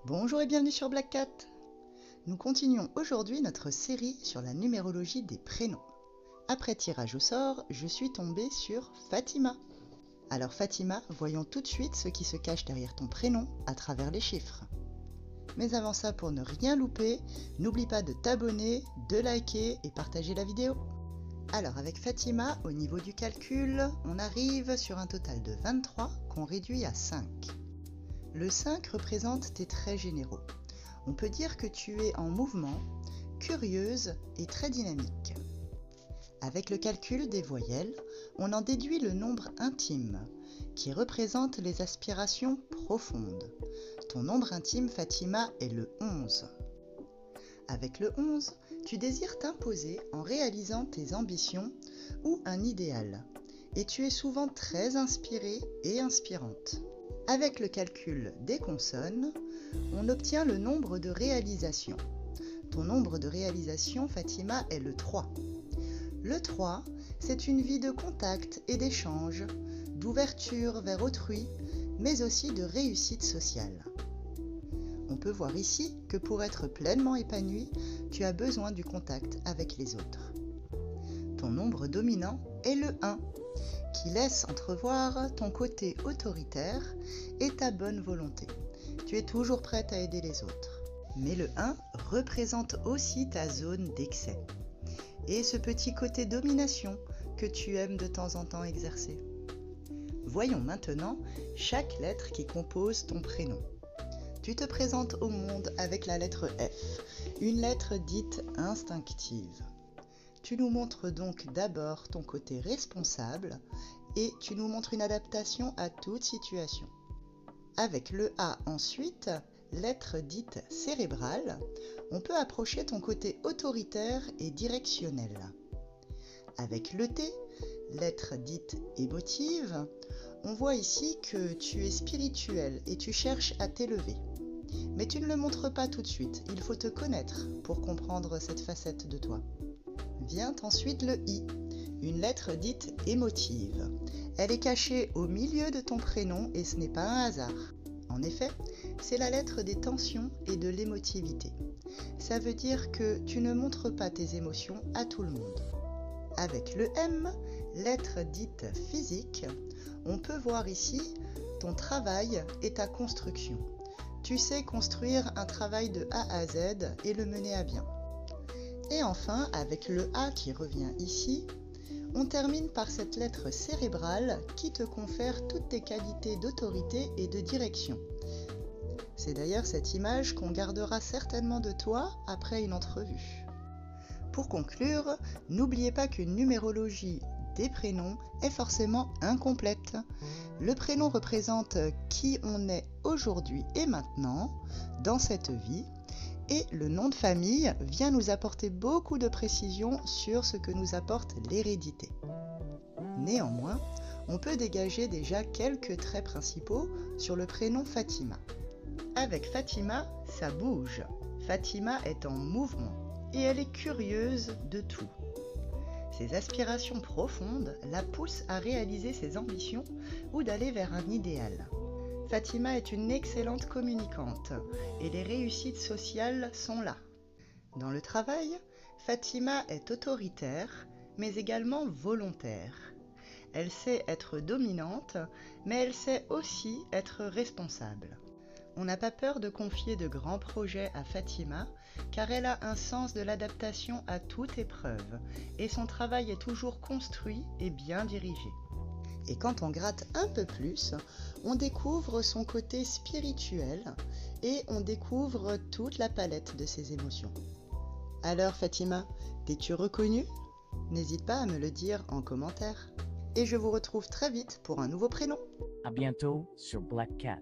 Bonjour et bienvenue sur Black Cat. Nous continuons aujourd'hui notre série sur la numérologie des prénoms. Après tirage au sort, je suis tombée sur Fatima. Alors Fatima, voyons tout de suite ce qui se cache derrière ton prénom à travers les chiffres. Mais avant ça, pour ne rien louper, n'oublie pas de t'abonner, de liker et partager la vidéo. Alors avec Fatima, au niveau du calcul, on arrive sur un total de 23 qu'on réduit à 5. Le 5 représente tes traits généraux. On peut dire que tu es en mouvement, curieuse et très dynamique. Avec le calcul des voyelles, on en déduit le nombre intime, qui représente les aspirations profondes. Ton nombre intime, Fatima, est le 11. Avec le 11, tu désires t'imposer en réalisant tes ambitions ou un idéal, et tu es souvent très inspirée et inspirante. Avec le calcul des consonnes, on obtient le nombre de réalisations. Ton nombre de réalisations, Fatima, est le 3. Le 3, c'est une vie de contact et d'échange, d'ouverture vers autrui, mais aussi de réussite sociale. On peut voir ici que pour être pleinement épanoui, tu as besoin du contact avec les autres. Ton nombre dominant est le 1, qui laisse entrevoir ton côté autoritaire et ta bonne volonté. Tu es toujours prête à aider les autres. Mais le 1 représente aussi ta zone d'excès et ce petit côté domination que tu aimes de temps en temps exercer. Voyons maintenant chaque lettre qui compose ton prénom. Tu te présentes au monde avec la lettre F, une lettre dite instinctive. Tu nous montres donc d'abord ton côté responsable et tu nous montres une adaptation à toute situation. Avec le A ensuite, lettre dite cérébrale, on peut approcher ton côté autoritaire et directionnel. Avec le T, lettre dite émotive, on voit ici que tu es spirituel et tu cherches à t'élever. Mais tu ne le montres pas tout de suite, il faut te connaître pour comprendre cette facette de toi. Vient ensuite le I, une lettre dite émotive. Elle est cachée au milieu de ton prénom et ce n'est pas un hasard. En effet, c'est la lettre des tensions et de l'émotivité. Ça veut dire que tu ne montres pas tes émotions à tout le monde. Avec le M, lettre dite physique, on peut voir ici ton travail et ta construction. Tu sais construire un travail de A à Z et le mener à bien. Et enfin, avec le A qui revient ici, on termine par cette lettre cérébrale qui te confère toutes tes qualités d'autorité et de direction. C'est d'ailleurs cette image qu'on gardera certainement de toi après une entrevue. Pour conclure, n'oubliez pas qu'une numérologie des prénoms est forcément incomplète. Le prénom représente qui on est aujourd'hui et maintenant, dans cette vie, et le nom de famille vient nous apporter beaucoup de précisions sur ce que nous apporte l'hérédité. Néanmoins, on peut dégager déjà quelques traits principaux sur le prénom Fatima. Avec Fatima, ça bouge. Fatima est en mouvement et elle est curieuse de tout. Ses aspirations profondes la poussent à réaliser ses ambitions ou d'aller vers un idéal. Fatima est une excellente communicante et les réussites sociales sont là. Dans le travail, Fatima est autoritaire mais également volontaire. Elle sait être dominante mais elle sait aussi être responsable. On n'a pas peur de confier de grands projets à Fatima car elle a un sens de l'adaptation à toute épreuve et son travail est toujours construit et bien dirigé. Et quand on gratte un peu plus, on découvre son côté spirituel et on découvre toute la palette de ses émotions. Alors Fatima, t'es-tu reconnue ? N'hésite pas à me le dire en commentaire. Et je vous retrouve très vite pour un nouveau prénom. À bientôt sur Black Cat.